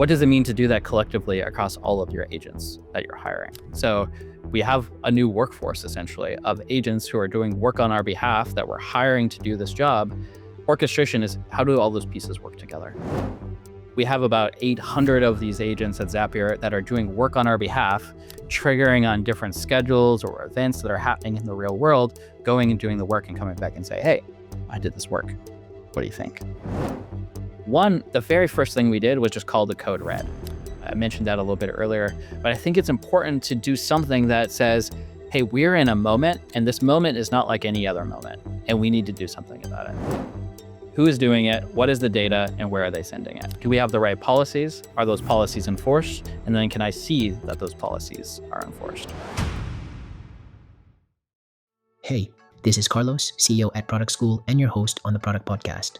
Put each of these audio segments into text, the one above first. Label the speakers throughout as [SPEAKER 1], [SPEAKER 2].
[SPEAKER 1] what does it mean to do that collectively across all of your agents that you're hiring? So we have a new workforce essentially of agents who are doing work on our behalf that we're hiring to do this job. Orchestration is how do all those pieces work together? We have about 800 of these agents at Zapier that are doing work on our behalf, triggering on different schedules or events that are happening in the real world, going and doing the work and coming back and say, hey, I did this work. What do you think? The very first thing we did was just call the code red. I mentioned that a little bit earlier, but I think it's important to do something that says, hey, we're in a moment, and this moment is not like any other moment, and we need to do something about it. Who is doing it? What is the data? And where are they sending it? Do we have the right policies? Are those policies enforced? And then can I see that those policies are enforced?
[SPEAKER 2] Hey, this is Carlos, CEO at Product School and your host on the Product Podcast.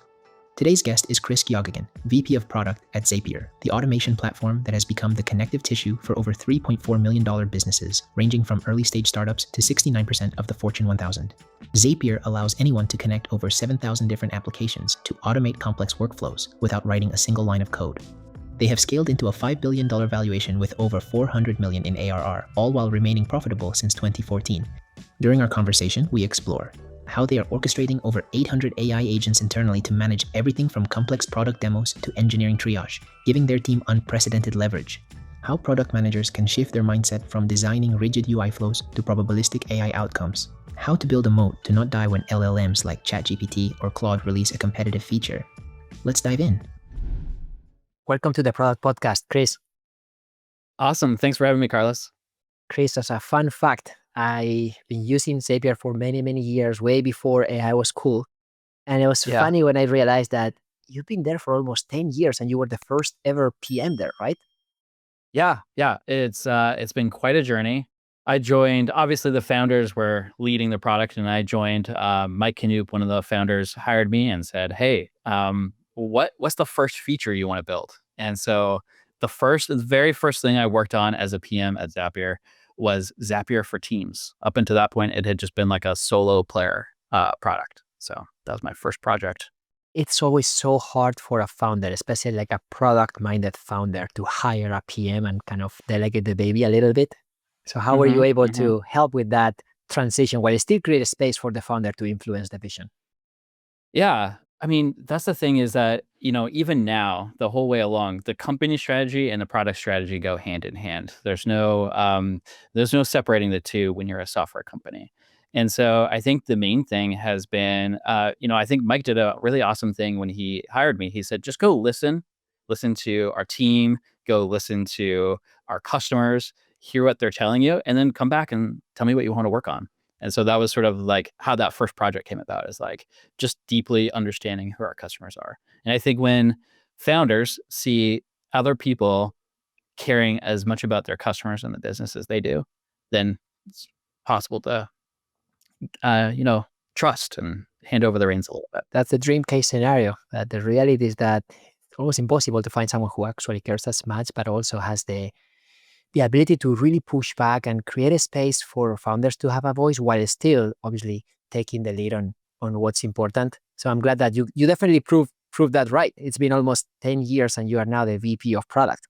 [SPEAKER 2] Today's guest is Chris Geoghegan, VP of Product at Zapier, the automation platform that has become the connective tissue for over $3.4 million businesses, ranging from early-stage startups to 69% of the Fortune 1000. Zapier allows anyone to connect over 7,000 different applications to automate complex workflows without writing a single line of code. They have scaled into a $5 billion valuation with over $400 million in ARR, all while remaining profitable since 2014. During our conversation, we explore how they are orchestrating over 800 AI agents internally to manage everything from complex product demos to engineering triage, giving their team unprecedented leverage. How product managers can shift their mindset from designing rigid UI flows to probabilistic AI outcomes. How to build a moat to not die when LLMs like ChatGPT or Claude release a competitive feature. Let's dive in. Welcome to the Product Podcast, Chris.
[SPEAKER 1] Awesome. Thanks for having me, Carlos.
[SPEAKER 2] Chris, as a fun fact, I've been using Zapier for many, many years, way before AI was cool. And it was funny when I realized that you've been there for almost 10 years and you were the first ever PM there, right?
[SPEAKER 1] Yeah. It's been quite a journey. I joined, obviously the founders were leading the product, and I joined. Mike Knoop, one of the founders, hired me and said, hey, what's the first feature you want to build? And so the very first thing I worked on as a PM at Zapier was Zapier for Teams. Up until that point, it had just been like a solo player product. So that was my first project.
[SPEAKER 2] It's always so hard for a founder, especially like a product-minded founder, to hire a PM and kind of delegate the baby a little bit. So how were you able to help with that transition while you still create a space for the founder to influence the vision?
[SPEAKER 1] Yeah. I mean, that's the thing is that, even now, the whole way along, the company strategy and the product strategy go hand in hand. There's no separating the two when you're a software company. And so I think the main thing has been, I think Mike did a really awesome thing when he hired me. He said, just go listen to our team, go listen to our customers, hear what they're telling you, and then come back and tell me what you want to work on. And so that was sort of like how that first project came about, is like just deeply understanding who our customers are. And I think when founders see other people caring as much about their customers and the business as they do, then it's possible to, trust and hand over the reins a little bit.
[SPEAKER 2] That's the dream case scenario. The reality is that it's almost impossible to find someone who actually cares as much, but also has the ability to really push back and create a space for founders to have a voice while still obviously taking the lead on what's important. So I'm glad that you definitely proved that right. It's been almost 10 years and you are now the VP of product.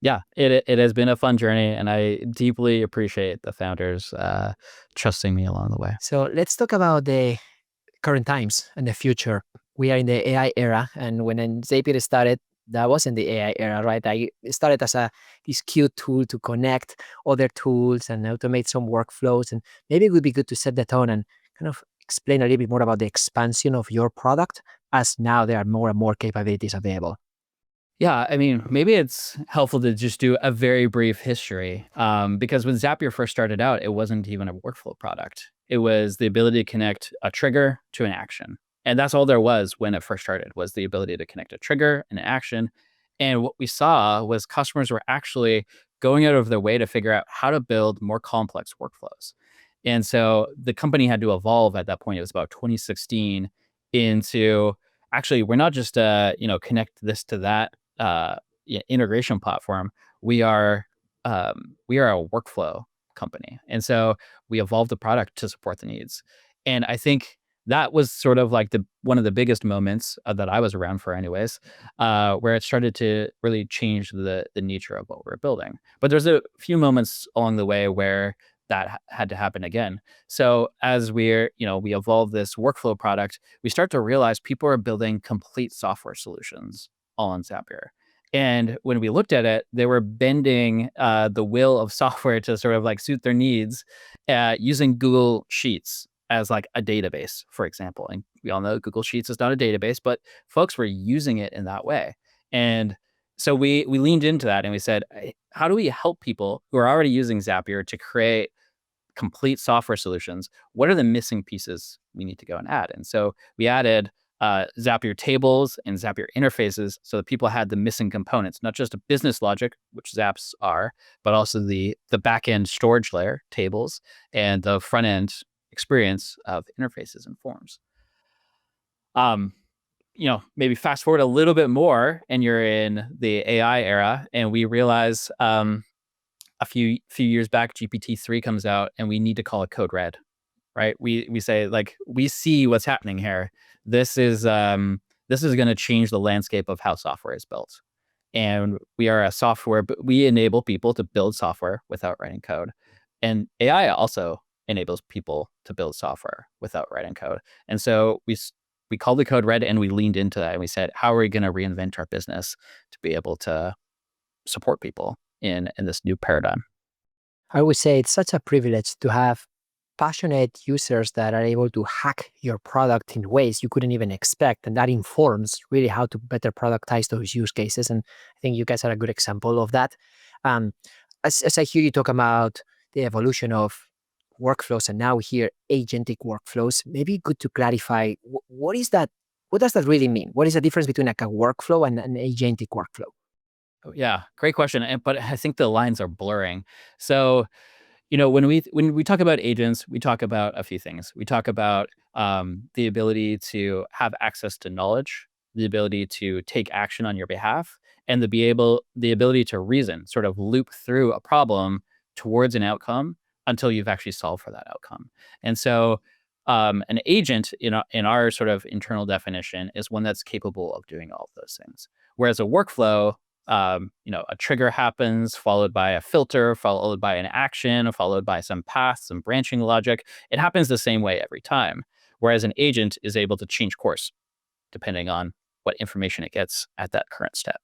[SPEAKER 1] Yeah, it has been a fun journey, and I deeply appreciate the founders trusting me along the way.
[SPEAKER 2] So let's talk about the current times and the future. We are in the AI era, and when Zapier started, that wasn't the AI era, right? I started as this cute tool to connect other tools and automate some workflows. And maybe it would be good to set the tone and kind of explain a little bit more about the expansion of your product, as now there are more and more capabilities available.
[SPEAKER 1] Yeah, I mean, maybe it's helpful to just do a very brief history, because when Zapier first started out, it wasn't even a workflow product. It was the ability to connect a trigger to an action. And that's all there was when it first started, was the ability to connect a trigger and an action. And what we saw was customers were actually going out of their way to figure out how to build more complex workflows. And so the company had to evolve at that point. It was about 2016 into, actually, we're not just, connect this to that integration platform. We are a workflow company. And so we evolved the product to support the needs. And I think that was sort of like one of the biggest moments that I was around for anyways, where it started to really change the nature of what we're building. But there's a few moments along the way where that had to happen again. So as we evolve this workflow product, we start to realize people are building complete software solutions all on Zapier. And when we looked at it, they were bending the will of software to sort of like suit their needs, using Google Sheets as like a database, for example. And we all know Google Sheets is not a database, but folks were using it in that way. And so we leaned into that and we said, how do we help people who are already using Zapier to create complete software solutions? What are the missing pieces we need to go and add? And so we added Zapier tables and Zapier interfaces so that people had the missing components, not just a business logic, which Zaps are, but also the back-end storage layer, tables, and the front-end experience of interfaces and forms. Maybe fast forward a little bit more and you're in the AI era, and we realize a few years back, GPT-3 comes out and we need to call it code red, right? We say, like, we see what's happening here. This is going to change the landscape of how software is built. And we are a software, but we enable people to build software without writing code. And AI also enables people to build software without writing code. And so we called the code red and we leaned into that and we said, how are we going to reinvent our business to be able to support people in this new paradigm?
[SPEAKER 3] I would say it's such a privilege to have passionate users that are able to hack your product in ways you couldn't even expect. And that informs really how to better productize those use cases. And I think you guys are a good example of that. Um, as I hear you talk about the evolution of workflows and now here agentic workflows, maybe good to clarify what is that? What does that really mean? What is the difference between like a workflow and an agentic workflow?
[SPEAKER 1] Oh, yeah, great question. But I think the lines are blurring. So, when we talk about agents, we talk about a few things. We talk about the ability to have access to knowledge, the ability to take action on your behalf, and the ability to reason, sort of loop through a problem towards an outcome until you've actually solved for that outcome. And so, an agent in our sort of internal definition is one that's capable of doing all of those things. Whereas a workflow, a trigger happens, followed by a filter, followed by an action, followed by some path, some branching logic. It happens the same way every time. Whereas an agent is able to change course depending on what information it gets at that current step.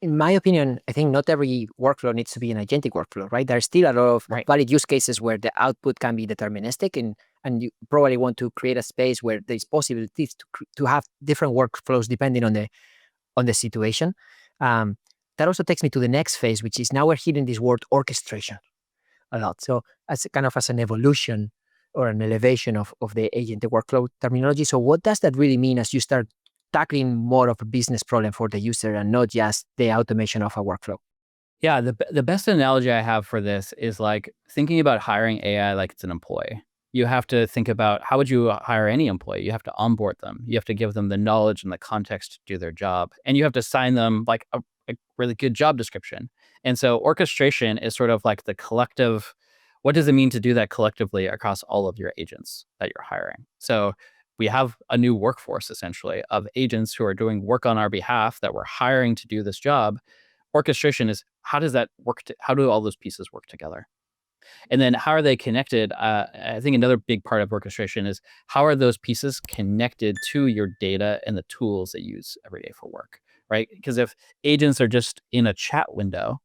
[SPEAKER 3] In my opinion, I think not every workflow needs to be an agentic workflow, right? There's still a lot of
[SPEAKER 1] Right.
[SPEAKER 3] valid use cases where the output can be deterministic, and you probably want to create a space where there's possibilities to have different workflows depending on the situation. That also takes me to the next phase, which is now we're hearing this word orchestration a lot. So as an evolution or an elevation of the agentic workflow terminology. So what does that really mean as you start tackling more of a business problem for the user and not just the automation of a workflow?
[SPEAKER 1] Yeah, the best analogy I have for this is like thinking about hiring AI like it's an employee. You have to think about, how would you hire any employee? You have to onboard them. You have to give them the knowledge and the context to do their job. And you have to assign them like a really good job description. And so orchestration is sort of like the collective, what does it mean to do that collectively across all of your agents that you're hiring? So we have a new workforce essentially of agents who are doing work on our behalf that we're hiring to do this job. Orchestration is, how does that work? How do all those pieces work together? And then how are they connected? I think another big part of orchestration is, how are those pieces connected to your data and the tools that you use every day for work, right? Because if agents are just in a chat window,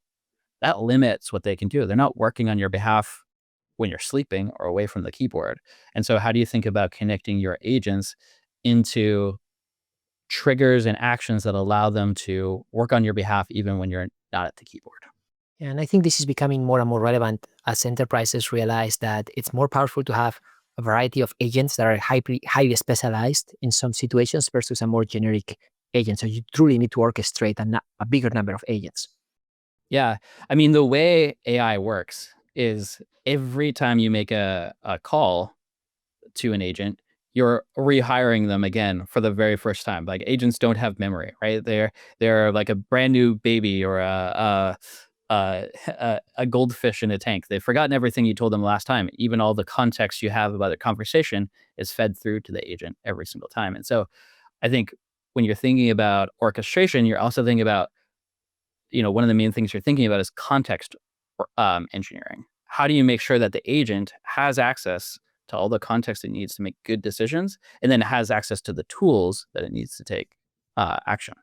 [SPEAKER 1] that limits what they can do. They're not working on your behalf when you're sleeping or away from the keyboard. And so how do you think about connecting your agents into triggers and actions that allow them to work on your behalf even when you're not at the keyboard?
[SPEAKER 3] And I think this is becoming more and more relevant as enterprises realize that it's more powerful to have a variety of agents that are highly specialized in some situations versus a more generic agent. So you truly need to orchestrate a bigger number of agents.
[SPEAKER 1] Yeah. I mean, the way AI works is every time you make a call to an agent, you're rehiring them again for the very first time. Like, agents don't have memory, right? They're like a brand new baby or a goldfish in a tank. They've forgotten everything you told them last time. Even all the context you have about the conversation is fed through to the agent every single time. And so I think when you're thinking about orchestration, you're also thinking about, one of the main things you're thinking about is context engineering. How do you make sure that the agent has access to all the context it needs to make good decisions, and then has access to the tools that it needs to take action?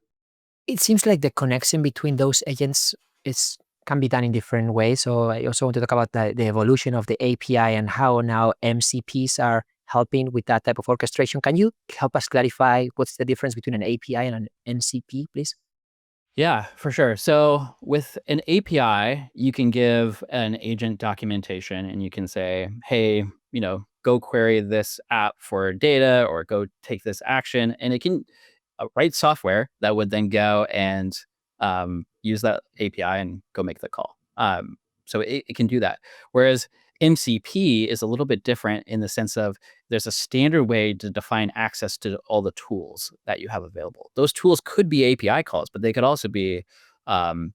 [SPEAKER 3] It seems like the connection between those agents is can be done in different ways. So I also want to talk about the evolution of the API and how now MCPs are helping with that type of orchestration. Can you help us clarify what's the difference between an API and an MCP, please?
[SPEAKER 1] Yeah, for sure. So with an API, you can give an agent documentation and you can say, hey, go query this app for data or go take this action. And it can write software that would then go and use that API and go make the call. So it can do that. Whereas MCP is a little bit different in the sense of there's a standard way to define access to all the tools that you have available. Those tools could be API calls, but they could also be um,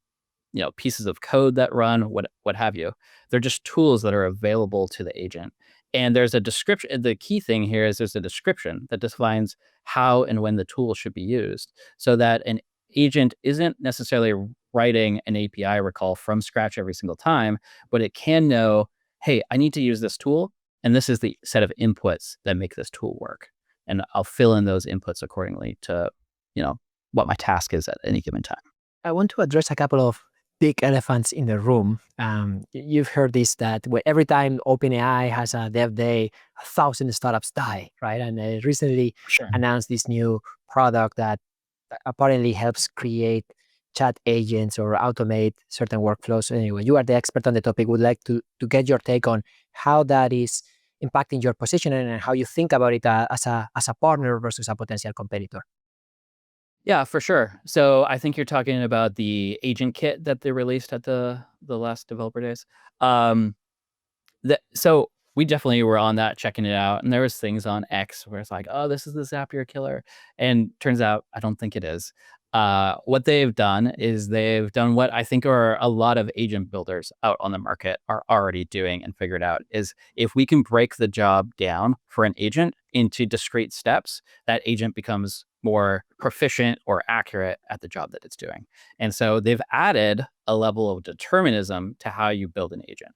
[SPEAKER 1] pieces of code that run, what have you. They're just tools that are available to the agent. And there's a description. The key thing here is there's a description that defines how and when the tool should be used so that an agent isn't necessarily writing an API recall from scratch every single time, but it can know, hey, I need to use this tool, and this is the set of inputs that make this tool work. And I'll fill in those inputs accordingly to, what my task is at any given time.
[SPEAKER 3] I want to address a couple of big elephants in the room. You've heard this that every time OpenAI has a dev day, 1,000 startups die, right? And they recently
[SPEAKER 1] Sure.
[SPEAKER 3] announced this new product that apparently helps create chat agents or automate certain workflows. Anyway, you are the expert on the topic. Would like to get your take on how that is impacting your position and how you think about it as a partner versus a potential competitor.
[SPEAKER 1] Yeah, for sure. So I think you're talking about the agent kit that they released at the last developer days. Um, so we definitely were on that, checking it out, and there was things on X where it's like, oh, this is the Zapier killer, and turns out I don't think it is. What they've done is they've done what I think are a lot of agent builders out on the market are already doing and figured out is if we can break the job down for an agent into discrete steps, that agent becomes more proficient or accurate at the job that it's doing. And so they've added a level of determinism to how you build an agent.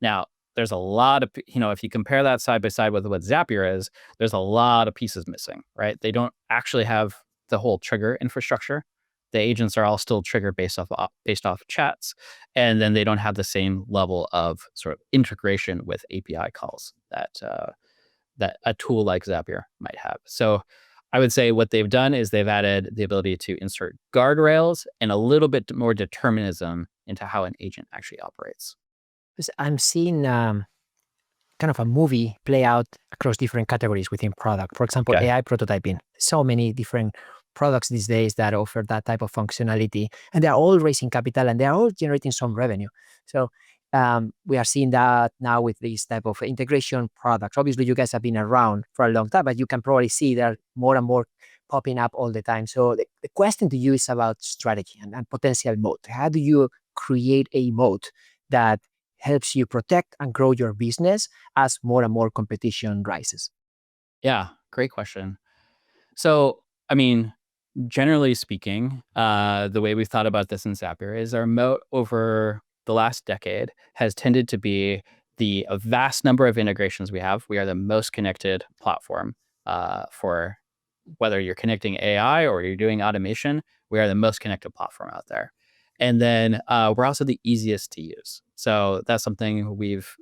[SPEAKER 1] Now, there's a lot of, if you compare that side by side with what Zapier is, there's a lot of pieces missing, right? They don't actually have the whole trigger infrastructure. The agents are all still triggered based off chats, and then they don't have the same level of sort of integration with API calls that a tool like Zapier might have. So I would say what they've done is they've added the ability to insert guardrails and a little bit more determinism into how an agent actually operates.
[SPEAKER 3] I'm seeing kind of a movie play out across different categories within product. For example,
[SPEAKER 1] Okay.
[SPEAKER 3] AI prototyping. So many different products these days that offer that type of functionality, and they're all raising capital and they're all generating some revenue. So we are seeing that now with these type of integration products. Obviously, you guys have been around for a long time, but you can probably see there are more and more popping up all the time. So the question to you is about strategy and potential moat. How do you create a moat that helps you protect and grow your business as more and more competition rises?
[SPEAKER 1] Yeah, great question. So, I mean, generally speaking, the way we've thought about this in Zapier is our moat over the last decade has tended to be the a vast number of integrations we have. We are the most connected platform for whether you're connecting AI or you're doing automation. We are the most connected platform out there. And then we're also the easiest to use. So that's something we've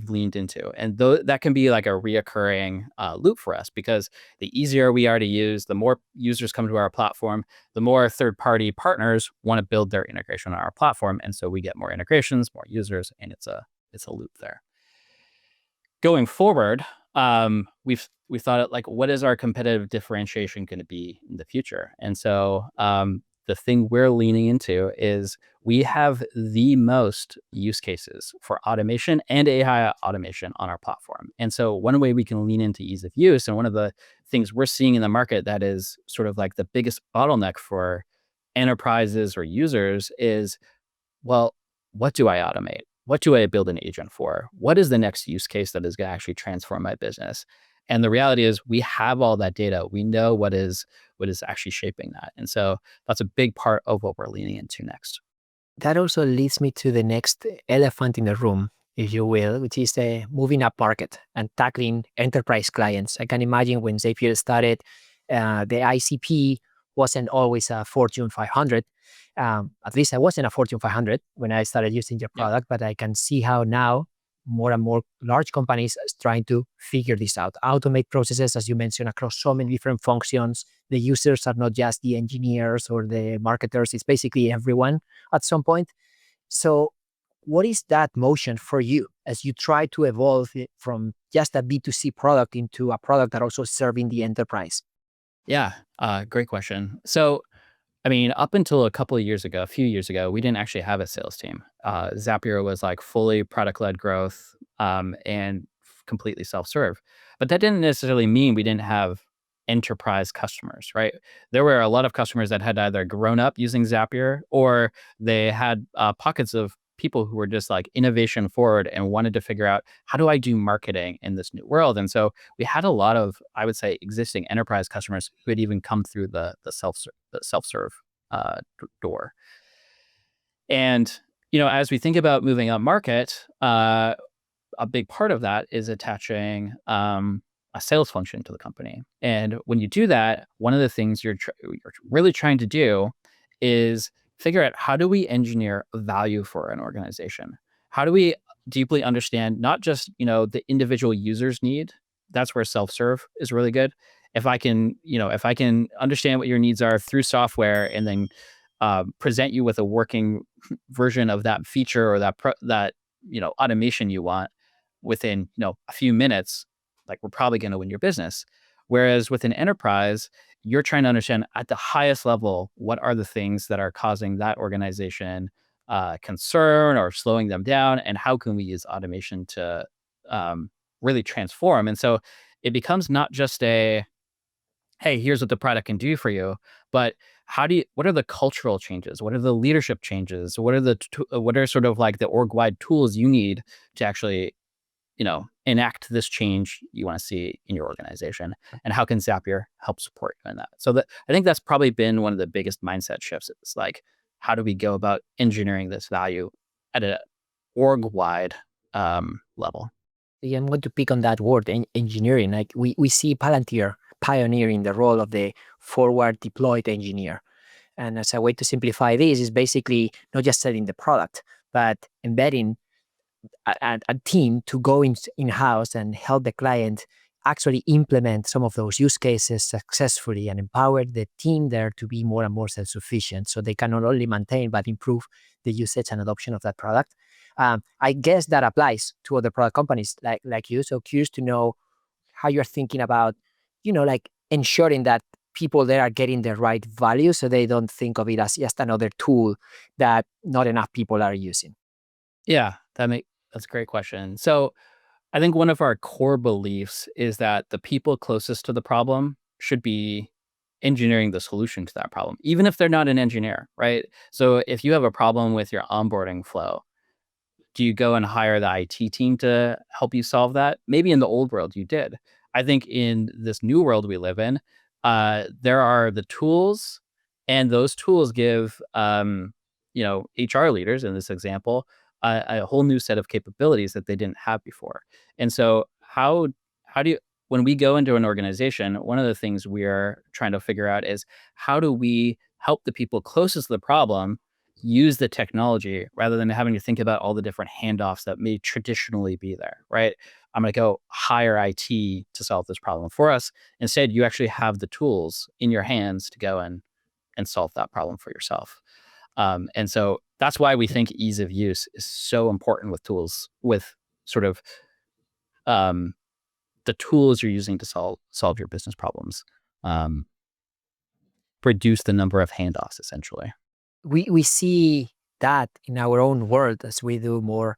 [SPEAKER 1] leaned into, and that can be like a reoccurring loop for us because the easier we are to use, the more users come to our platform, the more third-party partners want to build their integration on our platform, and so we get more integrations, more users, and it's a loop there. Going forward, we've thought like, what is our competitive differentiation going to be in the future? And so the thing we're leaning into is we have the most use cases for automation and AI automation on our platform. And so one way we can lean into ease of use, and one of the things we're seeing in the market that is sort of like the biggest bottleneck for enterprises or users is well, what do I automate? What do I build an agent for? What is the next use case that is going to actually transform my business? And the reality is we have all that data. We know what is actually shaping that. And so that's a big part of what we're leaning into next.
[SPEAKER 3] That also leads me to the next elephant in the room, if you will, which is the moving up market and tackling enterprise clients. I can imagine when Zapier started, the ICP wasn't always a Fortune 500. At least I wasn't a Fortune 500 when I started using your
[SPEAKER 1] Yeah.
[SPEAKER 3] product, but I can see how now more and more large companies are trying to figure this out, automate processes, as you mentioned, across so many different functions. The users are not just the engineers or the marketers, it's basically everyone at some point. So, what is that motion for you as you try to evolve it from just a B2C product into a product that also serving the enterprise?
[SPEAKER 1] Yeah. Great question. So, I mean, up until a few years ago, we didn't actually have a sales team. Zapier was like fully product-led growth, and completely self-serve. But that didn't necessarily mean we didn't have enterprise customers, right? There were a lot of customers that had either grown up using Zapier or they had pockets of people who were just like innovation forward and wanted to figure out how do I do marketing in this new world. And so we had a lot of, I would say, existing enterprise customers who had even come through the self-serve door. And as we think about moving up market, a big part of that is attaching a sales function to the company. And when you do that, one of the things you're really trying to do is figure out how do we engineer value for an organization? How do we deeply understand not just the individual user's need? That's where self-serve is really good. If I can understand what your needs are through software and then present you with a working version of that feature or that automation you want within a few minutes, like we're probably going to win your business. Whereas with an enterprise, you're trying to understand at the highest level what are the things that are causing that organization concern or slowing them down, and how can we use automation to really transform. And so it becomes not just a hey, here's what the product can do for you, but what are the cultural changes? What are the leadership changes? What are sort of like the org-wide tools you need to actually enact this change you want to see in your organization? And how can Zapier help support you in that? So I think that's probably been one of the biggest mindset shifts. It's like, how do we go about engineering this value at an org-wide level?
[SPEAKER 3] Yeah, I'm going to pick on that word, engineering. Like we see Palantir pioneering the role of the forward deployed engineer. And as a way to simplify this is basically not just selling the product, but embedding a team to go in-house and help the client actually implement some of those use cases successfully and empower the team there to be more and more self-sufficient so they can not only maintain but improve the usage and adoption of that product. I guess that applies to other product companies like you. So curious to know how you're thinking about, like ensuring that people there are getting the right value so they don't think of it as just another tool that not enough people are using.
[SPEAKER 1] Yeah, that's a great question. So I think one of our core beliefs is that the people closest to the problem should be engineering the solution to that problem, even if they're not an engineer, right? So if you have a problem with your onboarding flow, do you go and hire the IT team to help you solve that? Maybe in the old world you did. I think in this new world we live in, there are the tools, and those tools give HR leaders in this example a whole new set of capabilities that they didn't have before. And so how do you when we go into an organization, one of the things we are trying to figure out is how do we help the people closest to the problem use the technology rather than having to think about all the different handoffs that may traditionally be there, right? I'm going to go hire IT to solve this problem for us. Instead, you actually have the tools in your hands to go and solve that problem for yourself. And so that's why we think ease of use is so important with tools, with sort of um, the tools you're using to solve your business problems. Um, Reduce the number of handoffs, essentially.
[SPEAKER 3] We see that in our own world as we do more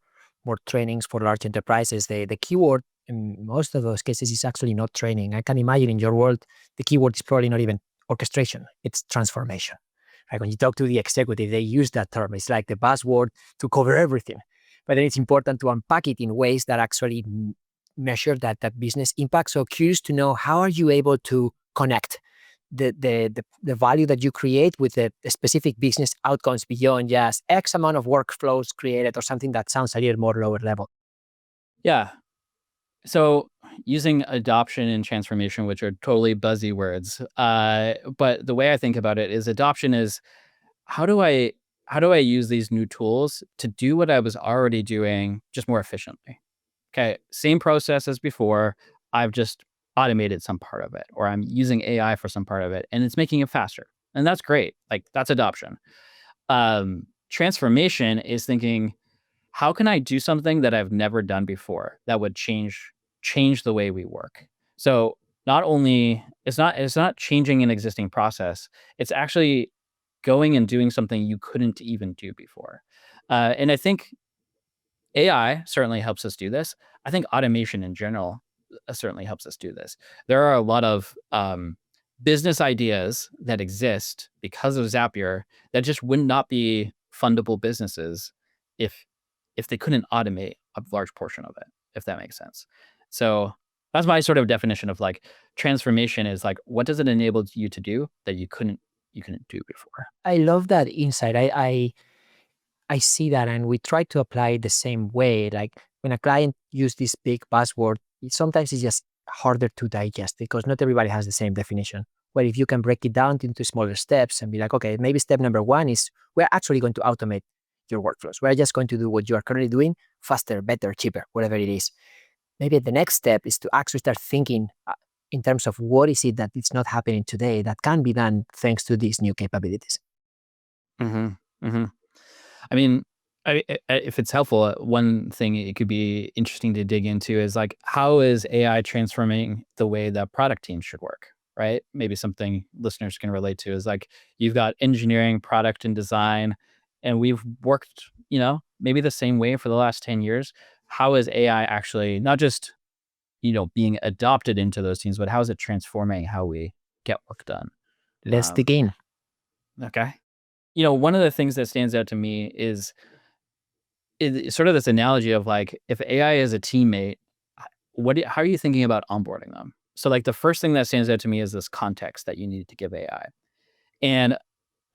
[SPEAKER 3] trainings for large enterprises. The keyword in most of those cases is actually not training. I can imagine in your world the keyword is probably not even orchestration, it's transformation, Like when you talk to the executive, they use that term. It's like the buzzword to cover everything. But then it's important to unpack it in ways that actually measure that business impact. So curious to know, how are you able to connect the value that you create with the specific business outcomes beyond just X amount of workflows created or something that sounds a little more lower level?
[SPEAKER 1] Yeah. So using adoption and transformation, which are totally buzzy words, but the way I think about it is adoption is how do I use these new tools to do what I was already doing just more efficiently? Okay, same process as before. I've just automated some part of it, or I'm using AI for some part of it, and it's making it faster. And that's great. Like that's adoption. Transformation is thinking, how can I do something that I've never done before that would change the way we work? So not only it's not changing an existing process, it's actually going and doing something you couldn't even do before. And I think AI certainly helps us do this. I think automation in general certainly helps us do this. There are a lot of business ideas that exist because of Zapier that just would not be fundable businesses if they couldn't automate a large portion of it, if that makes sense. So that's my sort of definition of like transformation is like, what does it enable you to do that you couldn't do before?
[SPEAKER 3] I love that insight. I see that, and we try to apply it the same way. Like when a client use this big buzzword, sometimes it's just harder to digest because not everybody has the same definition. But if you can break it down into smaller steps and be like, okay, maybe step number one is we're actually going to automate your workflows. We're just going to do what you are currently doing faster, better, cheaper, whatever it is. Maybe the next step is to actually start thinking in terms of what is it that it's not happening today that can be done thanks to these new capabilities.
[SPEAKER 1] Mm-hmm. Mm-hmm. I mean, if it's helpful, one thing it could be interesting to dig into is like, how is AI transforming the way that product teams should work, right? Maybe something listeners can relate to is like, you've got engineering, product, and design, and we've worked, maybe the same way for the last 10 years. How is AI actually not just, being adopted into those teams, but how is it transforming how we get work done?
[SPEAKER 3] Let's dig in.
[SPEAKER 1] Okay. One of the things that stands out to me is sort of this analogy of like, if AI is a teammate, how are you thinking about onboarding them? So like the first thing that stands out to me is this context that you need to give AI. And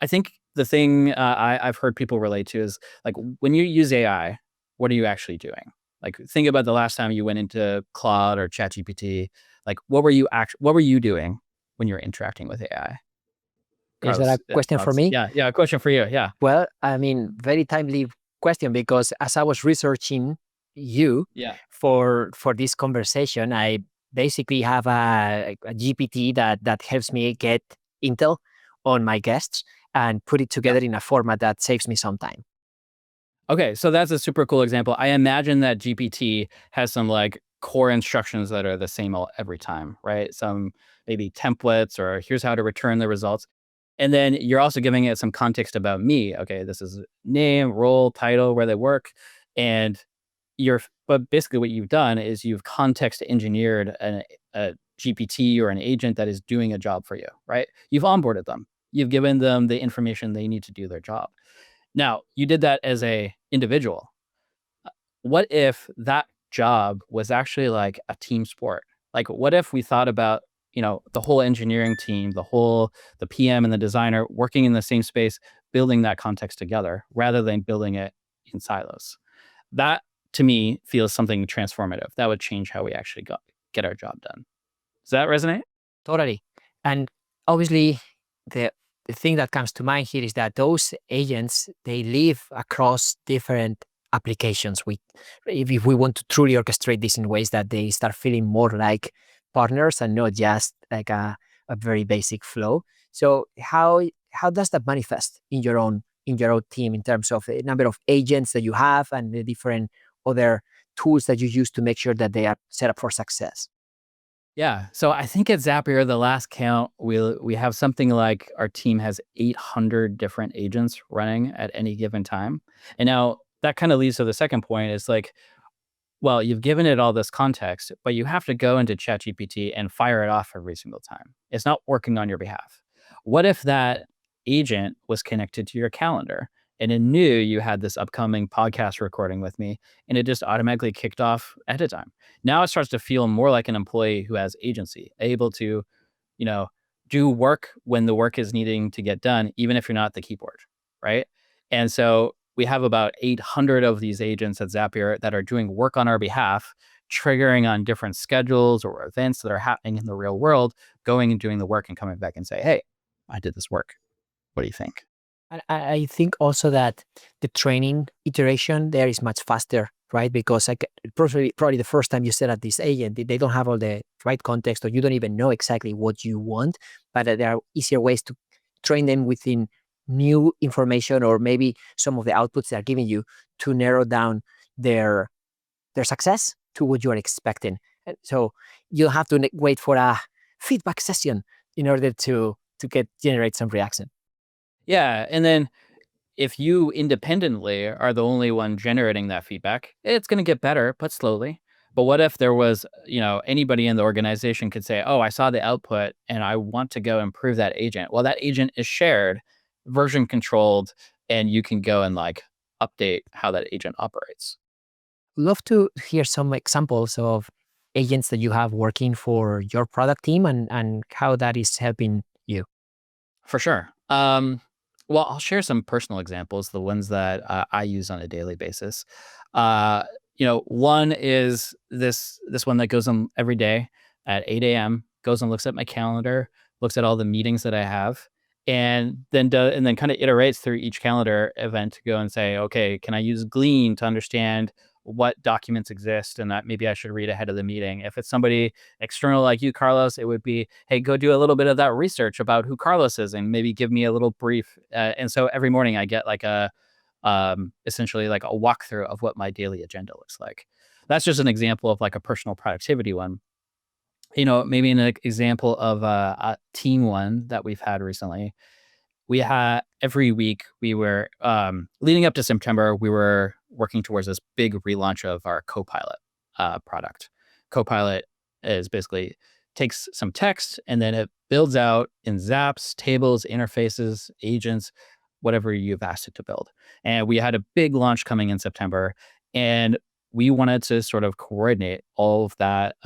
[SPEAKER 1] I think the thing I've heard people relate to is like, when you use AI, what are you actually doing? Like think about the last time you went into Claude or ChatGPT. Like what were you doing when you're interacting with AI?
[SPEAKER 3] Is that
[SPEAKER 1] Carlos,
[SPEAKER 3] a question for
[SPEAKER 1] thoughts?
[SPEAKER 3] me?
[SPEAKER 1] Yeah, a question for you. Yeah.
[SPEAKER 3] Well, I mean, very timely question because as I was researching you
[SPEAKER 1] Yeah.
[SPEAKER 3] for this conversation, I basically have a GPT that helps me get intel on my guests and put it together in a format that saves me some time.
[SPEAKER 1] Okay, so that's a super cool example. I imagine that GPT has some like core instructions that are the same every time, right? Some maybe templates or here's how to return the results. And then you're also giving it some context about me. Okay, this is name, role, title, where they work. And but basically what you've done is you've context engineered a GPT or an agent that is doing a job for you, right? You've onboarded them. You've given them the information they need to do their job. Now, you did that as a individual. What if that job was actually like a team sport? Like, what if we thought about, the whole engineering team, the PM and the designer working in the same space, building that context together rather than building it in silos? That to me feels something transformative. That would change how we actually get our job done. Does that resonate?
[SPEAKER 3] Totally. And obviously, the thing that comes to mind here is that those agents, they live across different applications. If we want to truly orchestrate this in ways that they start feeling more like partners and not just like a very basic flow. So how does that manifest in your own team in terms of the number of agents that you have and the different other tools that you use to make sure that they are set up for success?
[SPEAKER 1] Yeah. So I think at Zapier, the last count, we have something like our team has 800 different agents running at any given time. And now that kind of leads to the second point is like, well, you've given it all this context, but you have to go into ChatGPT and fire it off every single time. It's not working on your behalf. What if that agent was connected to your calendar and it knew you had this upcoming podcast recording with me, and it just automatically kicked off ahead of time. Now it starts to feel more like an employee who has agency, able to, you know, do work when the work is needing to get done, even if you're not at the keyboard, right? And so we have about 800 of these agents at Zapier that are doing work on our behalf, triggering on different schedules or events that are happening in the real world, going and doing the work and coming back and say, hey, I did this work. What do you think?
[SPEAKER 3] And I think also that the training iteration there is much faster, right? Because probably the first time you set up this agent, they don't have all the right context, or you don't even know exactly what you want. But there are easier ways to train them within new information, or maybe some of the outputs they are giving you, to narrow down their success to what you are expecting. And so you'll have to wait for a feedback session in order to generate some reaction.
[SPEAKER 1] Yeah. And then if you independently are the only one generating that feedback, it's going to get better, but slowly. But what if there was, anybody in the organization could say, oh, I saw the output and I want to go improve that agent. Well, that agent is shared, version controlled, and you can go and like update how that agent operates.
[SPEAKER 3] Love to hear some examples of agents that you have working for your product team, and how that is helping you.
[SPEAKER 1] For sure. Well, I'll share some personal examples, the ones that I use on a daily basis. Uh, one is this one that goes on every day at 8 a.m., goes and looks at my calendar, looks at all the meetings that I have, and then kind of iterates through each calendar event to go and say, okay, can I use Glean to understand what documents exist and that maybe I should read ahead of the meeting? If it's somebody external like you, Carlos, it would be, hey, go do a little bit of that research about who Carlos is and maybe give me a little brief. And so every morning I get like essentially like a walkthrough of what my daily agenda looks like. That's just an example of like a personal productivity one. Maybe an example of a team one that we've had recently. We had every week we were leading up to September, we were working towards this big relaunch of our Copilot product. Copilot is basically takes some text and then it builds out in Zaps, tables, interfaces, agents, whatever you've asked it to build. And we had a big launch coming in September, and we wanted to sort of coordinate all of that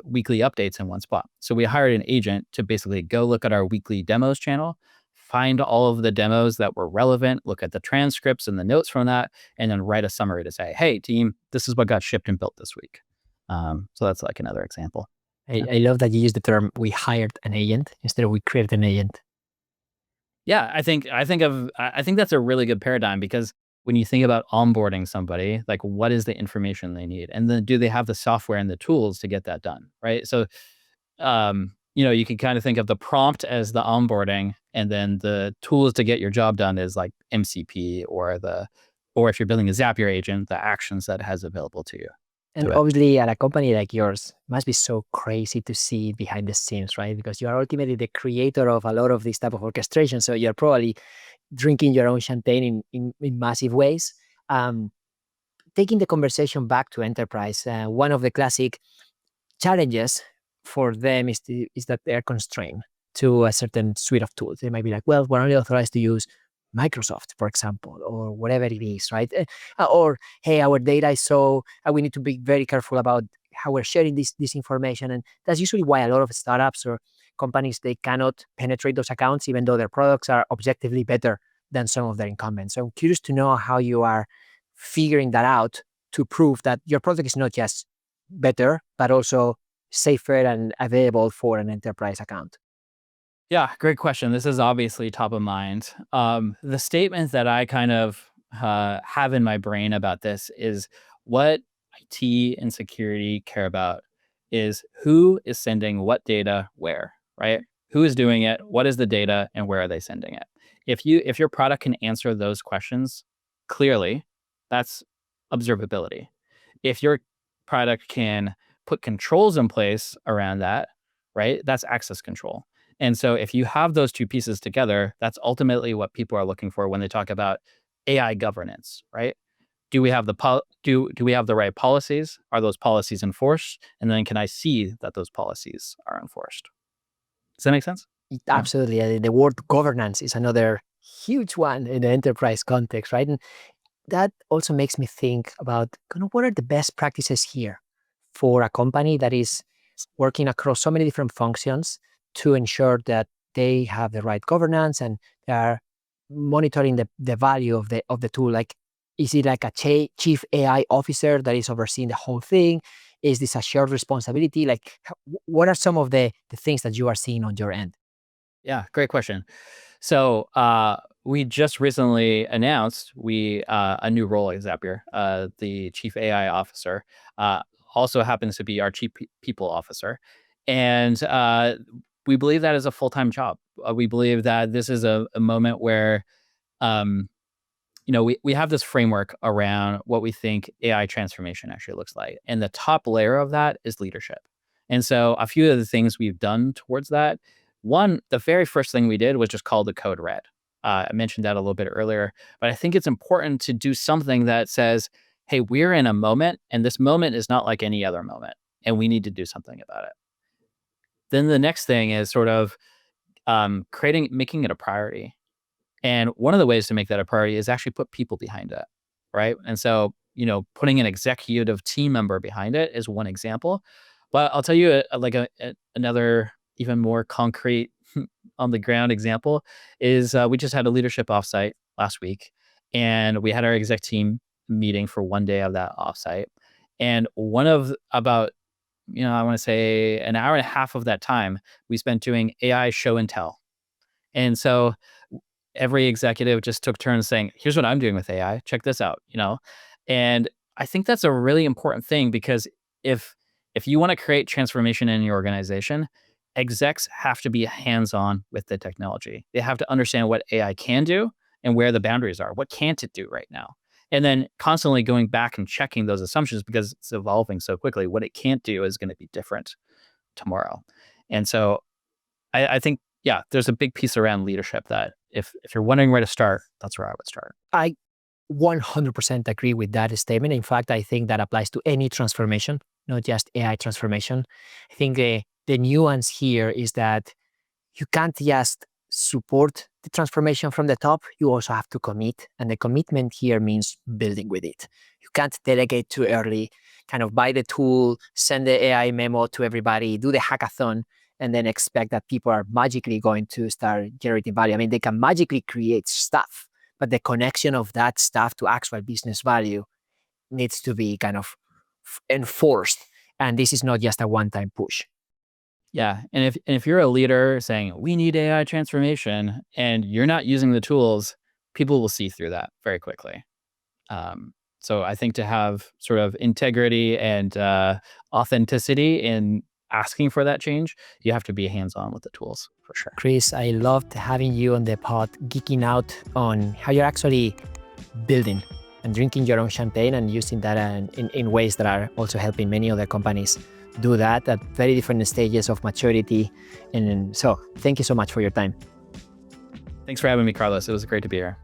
[SPEAKER 1] weekly updates in one spot. So we hired an agent to basically go look at our weekly demos channel, find all of the demos that were relevant, look at the transcripts and the notes from that, and then write a summary to say, hey, team, this is what got shipped and built this week. So that's like another example.
[SPEAKER 3] I love that you use the term "we hired an agent" instead of "we created an agent."
[SPEAKER 1] Yeah, I think that's a really good paradigm, because when you think about onboarding somebody, like what is the information they need? And then do they have the software and the tools to get that done? Right. So you can kind of think of the prompt as the onboarding, and then the tools to get your job done is like MCP, or if you're building a Zapier agent, the actions that it has available to you.
[SPEAKER 3] And obviously, at a company like yours, must be so crazy to see behind the scenes, right? Because you are ultimately the creator of a lot of this type of orchestration. So you're probably drinking your own champagne in massive ways. Taking the conversation back to enterprise, one of the classic challenges for them is that they're constrained to a certain suite of tools. They might be like, well, we're only authorized to use Microsoft, for example, or whatever it is, right? Or, hey, our data is so, we need to be very careful about how we're sharing this information. And that's usually why a lot of startups or companies, they cannot penetrate those accounts, even though their products are objectively better than some of their incumbents. So I'm curious to know how you are figuring that out to prove that your product is not just better, but also safer and available for an enterprise account.
[SPEAKER 1] Yeah, great question. This is obviously top of mind. The statement that I kind of have in my brain about this is, what IT and security care about is who is sending what data where, right? Who is doing it? What is the data, and where are they sending it? If your product can answer those questions clearly, that's observability. If your product can put controls in place around that, right? That's access control. And so if you have those two pieces together, that's ultimately what people are looking for when they talk about AI governance, right? Do we have do we have the right policies? Are those policies enforced? And then can I see that those policies are enforced? Does that make sense?
[SPEAKER 3] Absolutely. The word governance is another huge one in the enterprise context, right? And that also makes me think about kind of what are the best practices here for a company that is working across so many different functions to ensure that they have the right governance and they are monitoring the value of the tool. Like, is it like a chief AI officer that is overseeing the whole thing? Is this a shared responsibility? Like, what are some of the things that you are seeing on your end?
[SPEAKER 1] Yeah, great question. So we just recently announced a new role at Zapier. The chief AI officer also happens to be our chief people officer, and we believe that is a full-time job. We believe that this is a moment where um, we have this framework around what we think AI transformation actually looks like. And the top layer of that is leadership. And so a few of the things we've done towards that, one, the very first thing we did was just call the code red. I mentioned that a little bit earlier, but I think it's important to do something that says, hey, we're in a moment, and this moment is not like any other moment, and we need to do something about it. Then the next thing is sort of making it a priority. And one of the ways to make that a priority is actually put people behind it, right? And so, putting an executive team member behind it is one example. But I'll tell you another even more concrete on the ground example is we just had a leadership offsite last week, and we had our exec team meeting for one day of that offsite. And one of about I want to say an hour and a half of that time we spent doing AI show and tell. And so every executive just took turns saying, "Here's what I'm doing with AI. Check this out." And I think that's a really important thing because if you want to create transformation in your organization, execs have to be hands-on with the technology. They have to understand what AI can do and where the boundaries are. What can't it do right now? And then constantly going back and checking those assumptions because it's evolving so quickly. What it can't do is going to be different tomorrow. And so I think, yeah, there's a big piece around leadership that if you're wondering where to start, that's where I would start.
[SPEAKER 3] I 100% agree with that statement. In fact, I think that applies to any transformation, not just AI transformation. I think the nuance here is that you can't just support the transformation from the top. You also have to commit. And the commitment here means building with it. You can't delegate too early, kind of buy the tool, send the AI memo to everybody, do the hackathon, and then expect that people are magically going to start generating value. I mean, they can magically create stuff, but the connection of that stuff to actual business value needs to be kind of enforced. And this is not just a one-time push.
[SPEAKER 1] Yeah, and if you're a leader saying we need AI transformation and you're not using the tools, people will see through that very quickly. So I think to have sort of integrity and authenticity in asking for that change, you have to be hands-on with the tools for sure.
[SPEAKER 3] Chris, I loved having you on the pod, geeking out on how you're actually building and drinking your own champagne and using that in ways that are also helping many other companies do that at very different stages of maturity. And so thank you so much for your time.
[SPEAKER 1] Thanks for having me, Carlos. It was great to be here.